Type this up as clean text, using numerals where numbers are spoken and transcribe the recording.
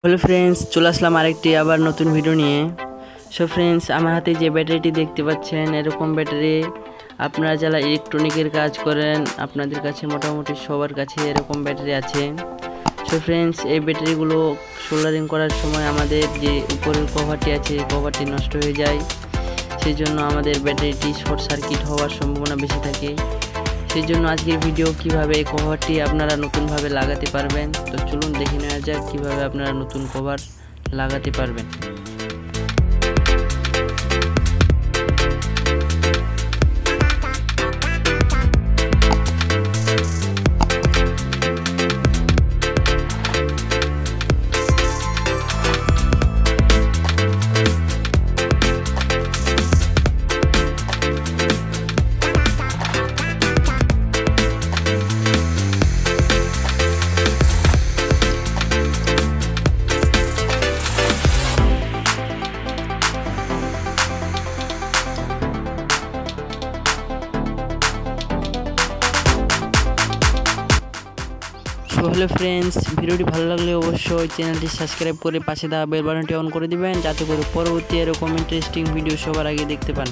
Hello friends, চলে আসলাম আরেকটি আবার নতুন ভিডিও নিয়ে। সো ফ্রেন্ডস, আমার হাতে যে ব্যাটারিটি দেখতে পাচ্ছেন, এরকম ব্যাটারি আপনারা যারা ইলেকট্রনিকের কাজ করেন আপনাদের কাছে মোটামুটি সবার কাছে এরকম ব্যাটারি আছে। সো ফ্রেন্ডস, এই ব্যাটারিগুলো সোল্ডারিং করার সময় আমাদের যে উপরের কভারটি আছে এই কভারটি নষ্ট হয়ে যায়, সেই জন্য আমাদের ব্যাটারিটি শর্ট সার্কিট হওয়ার সম্ভাবনা বেশি থাকে। সেই জন্য আজকের ভিডিও কিভাবে এই কভারটি আপনারা নতুনভাবে লাগাতে পারবেন। তো চলুন দেখে নেওয়া যাক কিভাবে আপনারা নতুন কভার লাগাতে পারবেন। হ্যালো ফ্রেন্ডস, ভিডিওটি ভালো লাগলে অবশ্যই চ্যানেলটি সাবস্ক্রাইব করে পাশে দেওয়া বেল বাটনটি অন করে দিবেন, যাতে করে পরবর্তী এরকম ইন্টারেস্টিং ভিডিও সবার আগে দেখতে পান।